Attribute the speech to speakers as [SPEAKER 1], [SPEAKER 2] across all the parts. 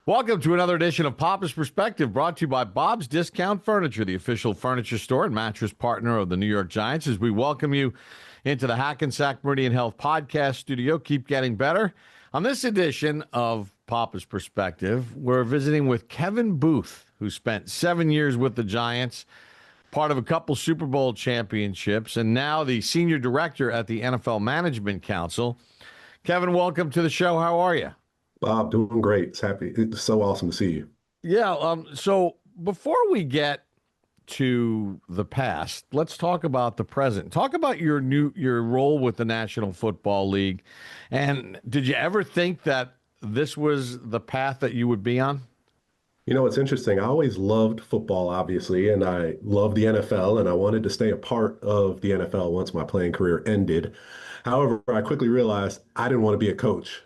[SPEAKER 1] Welcome to another edition of Papa's Perspective, brought to you by Bob's Discount Furniture, the official furniture store and mattress partner of the New York Giants. As we welcome you into the Hackensack Meridian Health Podcast Studio, keep getting better. On this edition of Papa's Perspective, we're visiting with Kevin Boothe, who spent 7 years with the Giants, part of a couple Super Bowl championships, and now the senior director at the NFL Management Council. Kevin, welcome to the show. How are you?
[SPEAKER 2] Bob, doing great. It's so awesome to see you.
[SPEAKER 1] Yeah. So before we get to the past, let's talk about the present. Talk about your role with the National Football League. And did you ever think that this was the path that you would be on?
[SPEAKER 2] You know, it's interesting. I always loved football, obviously, and I loved the NFL, and I wanted to stay a part of the NFL once my playing career ended. However, I quickly realized I didn't want to be a coach.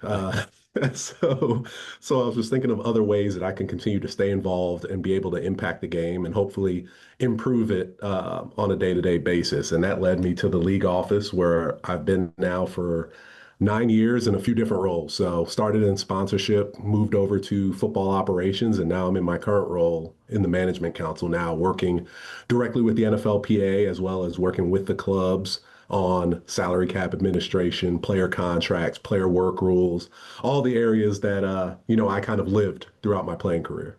[SPEAKER 2] So, so I was just thinking of other ways that I can continue to stay involved and be able to impact the game and hopefully improve it on a day-to-day basis. And that led me to the league office where I've been now for 9 years in a few different roles. So started in sponsorship, moved over to football operations, and now I'm in my current role in the management council now, working directly with the NFLPA as well as working with the clubs on salary cap administration, player contracts, player work rules, all the areas that, I kind of lived throughout my playing career.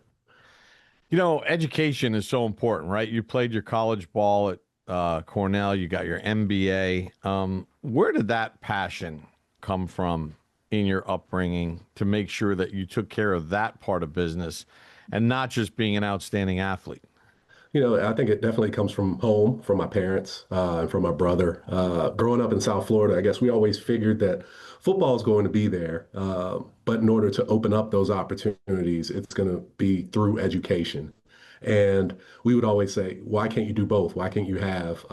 [SPEAKER 1] You know, education is so important, right? You played your college ball at Cornell. You got your MBA. Where did that passion come from in your upbringing to make sure that you took care of that part of business and not just being an outstanding athlete?
[SPEAKER 2] You know, I think it definitely comes from home, from my parents, and from my brother. Growing up in South Florida, I guess we always figured that football is going to be there. But in order to open up those opportunities, it's going to be through education. And we would always say, why can't you do both? Why can't you have,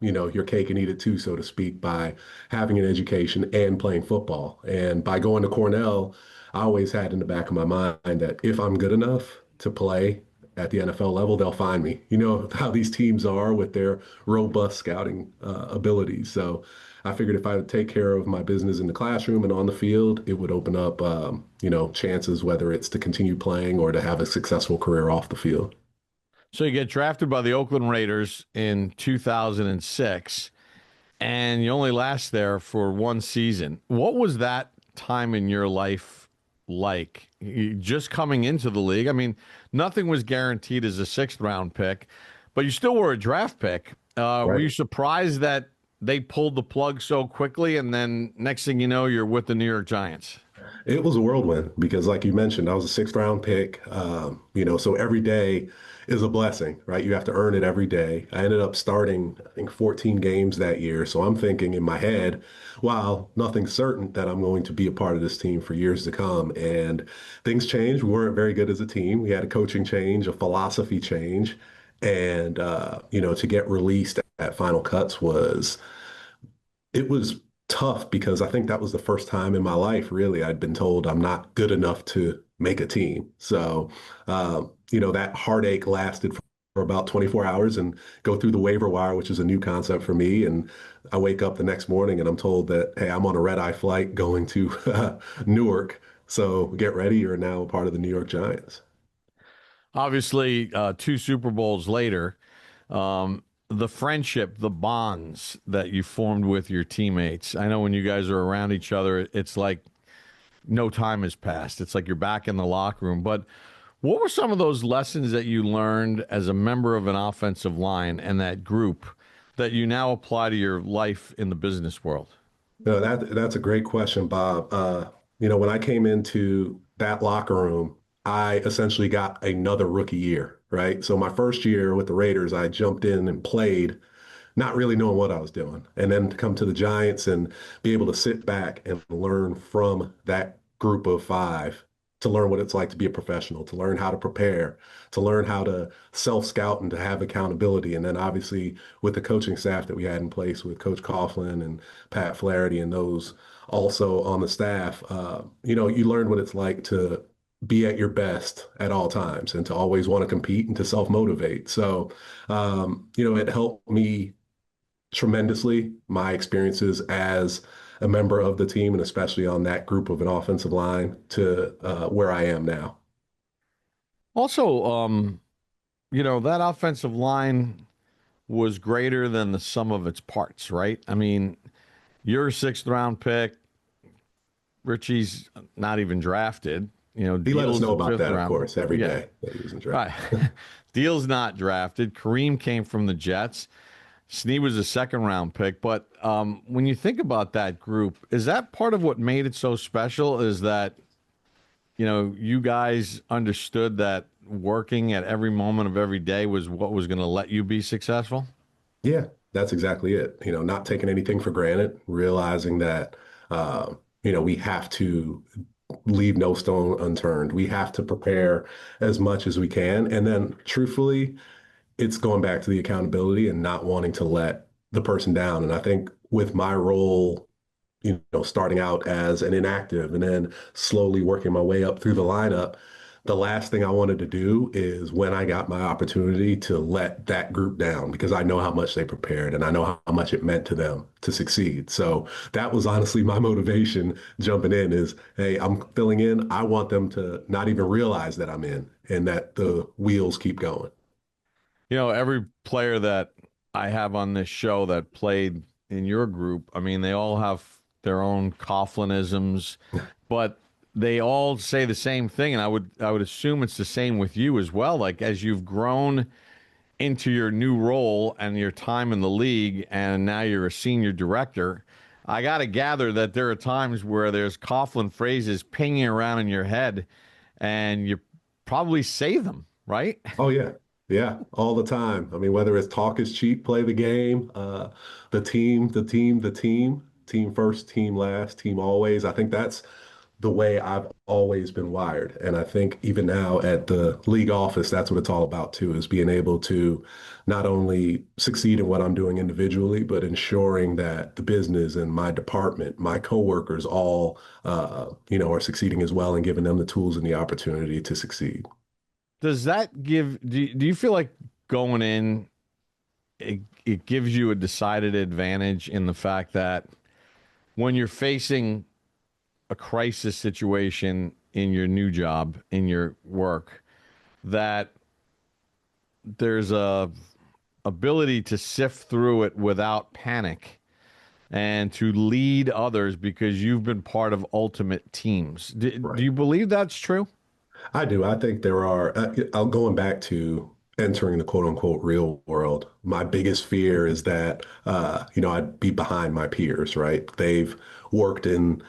[SPEAKER 2] your cake and eat it too, so to speak, by having an education and playing football? And by going to Cornell, I always had in the back of my mind that if I'm good enough to play at the NFL level, they'll find me. You know how these teams are with their robust scouting abilities. So I figured if I would take care of my business in the classroom and on the field, it would open up, chances, whether it's to continue playing or to have a successful career off the field.
[SPEAKER 1] So you get drafted by the Oakland Raiders in 2006, and you only last there for one season. What was that time in your life like? Just coming into the league? I mean, nothing was guaranteed as a sixth round pick, but you still were a draft pick. Were you
[SPEAKER 2] Right.
[SPEAKER 1] surprised that they pulled the plug so quickly, and then next thing you know, you're with the New York Giants?
[SPEAKER 2] It was a whirlwind because, like you mentioned, I was a sixth round pick. So every day is a blessing, right? You have to earn it every day. I ended up starting, I think, 14 games that year. So I'm thinking in my head, wow, nothing's certain that I'm going to be a part of this team for years to come. And things changed. We weren't very good as a team. We had a coaching change, a philosophy change. And, to get released at Final Cuts it was tough because I think that was the first time in my life, really, I'd been told I'm not good enough to make a team. So, that heartache lasted for about 24 hours and go through the waiver wire, which is a new concept for me. And I wake up the next morning and I'm told that, hey, I'm on a red-eye flight going to Newark. So get ready. You're now a part of the New York Giants.
[SPEAKER 1] Obviously, two Super Bowls later, the friendship, the bonds that you formed with your teammates. I know when you guys are around each other, it's like no time has passed. It's like you're back in the locker room. But what were some of those lessons that you learned as a member of an offensive line and that group that you now apply to your life in the business world?
[SPEAKER 2] No, that's a great question, Bob. When I came into that locker room, I essentially got another rookie year, right? So my first year with the Raiders, I jumped in and played, not really knowing what I was doing. And then to come to the Giants and be able to sit back and learn from that group of five, to learn what it's like to be a professional, to learn how to prepare, to learn how to self-scout and to have accountability. And then obviously with the coaching staff that we had in place with Coach Coughlin and Pat Flaherty and those also on the staff, you learn what it's like to be at your best at all times and to always want to compete and to self-motivate. So, it helped me tremendously, my experiences as a member of the team and especially on that group of an offensive line to where I am now.
[SPEAKER 1] Also, that offensive line was greater than the sum of its parts, right? I mean, you're a sixth round pick. Richie's not even drafted.
[SPEAKER 2] He let us
[SPEAKER 1] Deal's
[SPEAKER 2] know
[SPEAKER 1] a
[SPEAKER 2] about
[SPEAKER 1] fifth
[SPEAKER 2] that, of
[SPEAKER 1] round.
[SPEAKER 2] course, every
[SPEAKER 1] Yeah,
[SPEAKER 2] day that he was in
[SPEAKER 1] right.
[SPEAKER 2] draft.
[SPEAKER 1] Deal's not drafted. Kareem came from the Jets. Snee was a second round pick. But when you think about that group, is that part of what made it so special? Is that, you guys understood that working at every moment of every day was what was going to let you be successful?
[SPEAKER 2] Yeah, that's exactly it. Not taking anything for granted, realizing that, we have to leave no stone unturned. We have to prepare as much as we can. And then, truthfully, it's going back to the accountability and not wanting to let the person down. And I think with my role, starting out as an inactive and then slowly working my way up through the lineup, the last thing I wanted to do is when I got my opportunity to let that group down because I know how much they prepared and I know how much it meant to them to succeed. So that was honestly my motivation jumping in is, hey, I'm filling in. I want them to not even realize that I'm in and that the wheels keep going.
[SPEAKER 1] Every player that I have on this show that played in your group, I mean, they all have their own Coughlinisms, but they all say the same thing. And I would assume it's the same with you as well. Like as you've grown into your new role and your time in the league, and now you're a senior director, I got to gather that there are times where there's Coughlin phrases pinging around in your head, and you probably say them, right?
[SPEAKER 2] Oh yeah. Yeah, all the time. I mean, whether it's talk is cheap, play the game, team first, team last, team always. I think that's the way I've always been wired. And I think even now at the league office, that's what it's all about too, is being able to not only succeed in what I'm doing individually, but ensuring that the business and my department, my coworkers all, are succeeding as well and giving them the tools and the opportunity to succeed.
[SPEAKER 1] Does that do you feel like going in, it gives you a decided advantage in the fact that when you're facing a crisis situation in your new job, in your work, that there's a ability to sift through it without panic and to lead others because you've been part of ultimate teams. Do
[SPEAKER 2] Right.
[SPEAKER 1] you believe that's true?
[SPEAKER 2] I do. I think there are, going back to entering the quote unquote real world. My biggest fear is that, I'd be behind my peers, right? They've worked in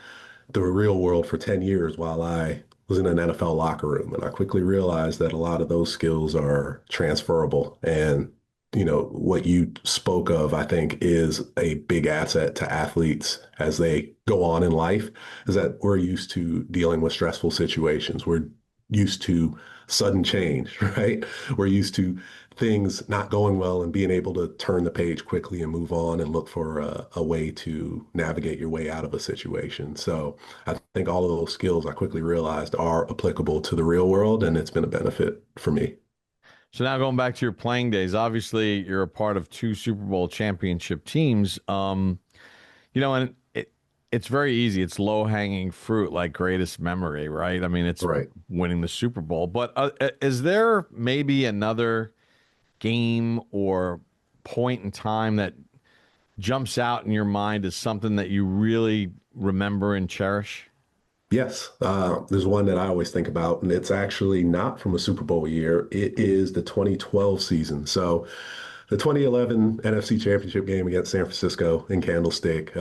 [SPEAKER 2] the real world for 10 years while I was in an NFL locker room. And I quickly realized that a lot of those skills are transferable. And, what you spoke of, I think, is a big asset to athletes as they go on in life, is that we're used to dealing with stressful situations. We're used to sudden change, right? We're used to things not going well and being able to turn the page quickly and move on and look for a way to navigate your way out of a situation. So I think all of those skills I quickly realized are applicable to the real world, and it's been a benefit for me.
[SPEAKER 1] So now going back to your playing days, obviously you're a part of two Super Bowl championship teams. And it's very easy. It's low hanging fruit, like greatest memory, right? I mean, it's
[SPEAKER 2] Right.
[SPEAKER 1] winning the Super Bowl. But is there maybe another game or point in time that jumps out in your mind as something that you really remember and cherish?
[SPEAKER 2] Yes, there's one that I always think about, and it's actually not from a Super Bowl year. It is the 2012 season. So the 2011 NFC Championship game against San Francisco in Candlestick,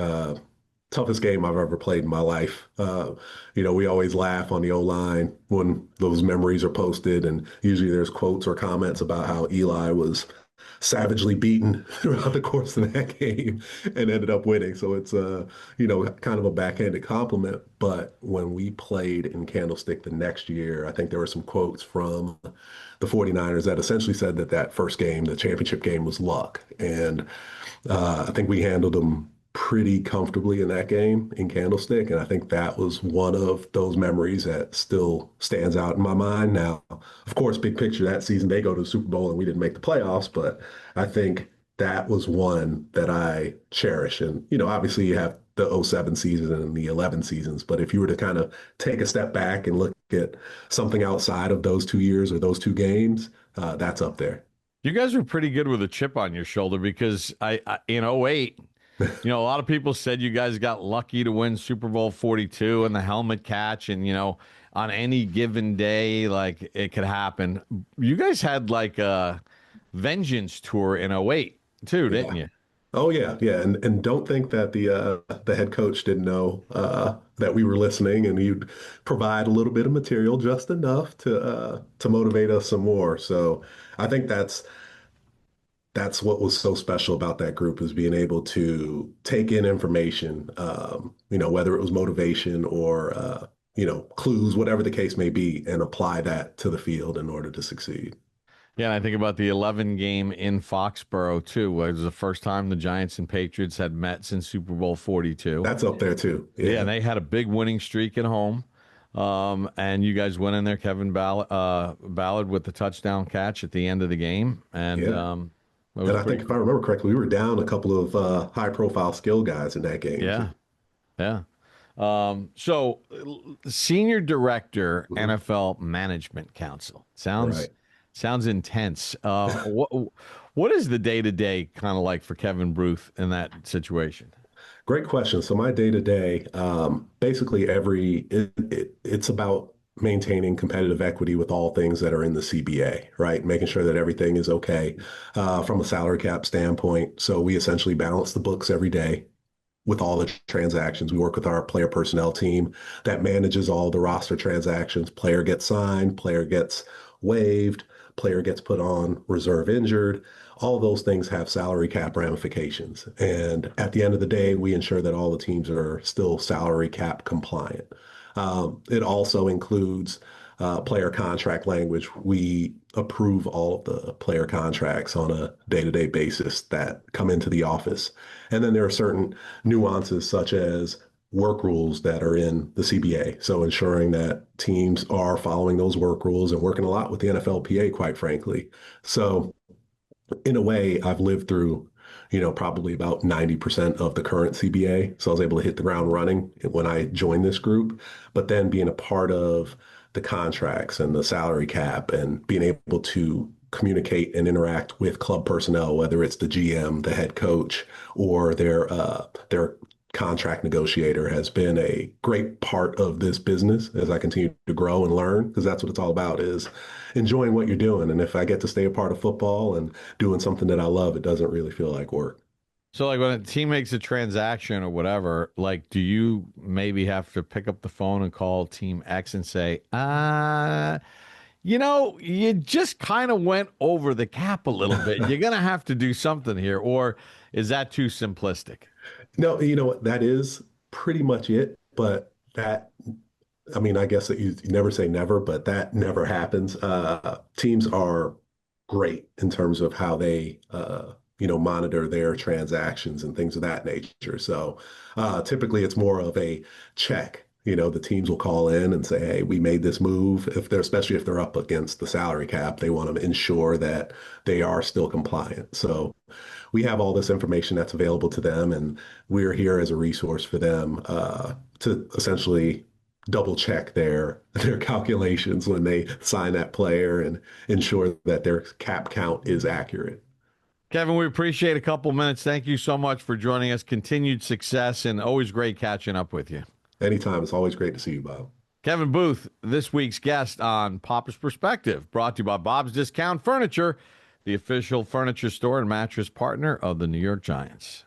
[SPEAKER 2] toughest game I've ever played in my life. We always laugh on the O-line when those memories are posted, and usually there's quotes or comments about how Eli was savagely beaten throughout the course of that game and ended up winning. So it's kind of a backhanded compliment. But when we played in Candlestick the next year, I think there were some quotes from the 49ers that essentially said that that first game, the championship game, was luck. And I think we handled them pretty comfortably in that game in Candlestick. And I think that was one of those memories that still stands out in my mind. Now, of course, big picture that season, they go to the Super Bowl and we didn't make the playoffs, but I think that was one that I cherish. And, obviously you have the '07 season and the '11 seasons, but if you were to kind of take a step back and look at something outside of those 2 years or those two games, that's up there.
[SPEAKER 1] You guys were pretty good with a chip on your shoulder because I in '08, a lot of people said you guys got lucky to win Super Bowl 42 and the helmet catch, and on any given day, like it could happen. You guys had like a vengeance tour in '08 too, didn't
[SPEAKER 2] Yeah.
[SPEAKER 1] you?
[SPEAKER 2] Oh yeah, yeah, and don't think that the head coach didn't know that we were listening, and he'd provide a little bit of material, just enough to motivate us some more. So I think that's what was so special about that group, is being able to take in information, whether it was motivation or clues, whatever the case may be, and apply that to the field in order to succeed.
[SPEAKER 1] Yeah, and I think about the 11 game in Foxborough too. It was the first time the Giants and Patriots had met since Super Bowl 42.
[SPEAKER 2] That's up there too.
[SPEAKER 1] Yeah,
[SPEAKER 2] Yeah,
[SPEAKER 1] and they had a big winning streak at home. And you guys went in there, Ballard with the touchdown catch at the end of the game. And
[SPEAKER 2] yeah.
[SPEAKER 1] it was
[SPEAKER 2] And I
[SPEAKER 1] pretty
[SPEAKER 2] think if I remember correctly, we were down a couple of high-profile skill guys in that game
[SPEAKER 1] Yeah,
[SPEAKER 2] too.
[SPEAKER 1] yeah. So senior director,
[SPEAKER 2] Mhm.
[SPEAKER 1] NFL Management Council. Sounds
[SPEAKER 2] Right.
[SPEAKER 1] sounds intense. What is the day to day kind of like for Kevin Booth in that situation?
[SPEAKER 2] Great question. So my day to day, basically it's about maintaining competitive equity with all things that are in the CBA, right? Making sure that everything is okay from a salary cap standpoint. So we essentially balance the books every day with all the transactions. We work with our player personnel team that manages all the roster transactions. Player gets signed, player gets waived, player gets put on reserve injured. All those things have salary cap ramifications. And at the end of the day, we ensure that all the teams are still salary cap compliant. It also includes player contract language. We approve all of the player contracts on a day-to-day basis that come into the office. And then there are certain nuances such as work rules that are in the CBA. So ensuring that teams are following those work rules and working a lot with the NFLPA, quite frankly. So in a way, I've lived through, probably about 90% of the current CBA. So I was able to hit the ground running when I joined this group. But then being a part of the contracts and the salary cap and being able to communicate and interact with club personnel, whether it's the GM, the head coach, or their contract negotiator, has been a great part of this business as I continue to grow and learn, because that's what it's all about, is enjoying what you're doing. And if I get to stay a part of football and doing something that I love, it doesn't really feel like work.
[SPEAKER 1] So, like when a team makes a transaction or whatever, like, do you maybe have to pick up the phone and call Team X and say, you just kind of went over the cap a little bit. You're going to have to do something here. Or is that too simplistic?
[SPEAKER 2] No, you know what? That is pretty much it. But that, I mean, I guess that you never say never, but that never happens. Teams are great in terms of how they, monitor their transactions and things of that nature. So typically it's more of a check. The teams will call in and say, hey, we made this move. Especially if they're up against the salary cap, they want to ensure that they are still compliant. So we have all this information that's available to them, and we're here as a resource for them to essentially double check their calculations when they sign that player and ensure that their cap count is accurate.
[SPEAKER 1] Kevin, we appreciate a couple minutes. Thank you so much for joining us. Continued success and always great catching up with you.
[SPEAKER 2] Anytime. It's always great to see you, Bob.
[SPEAKER 1] Kevin Booth, this week's guest on Papa's Perspective, brought to you by Bob's Discount Furniture, the official furniture store and mattress partner of the New York Giants.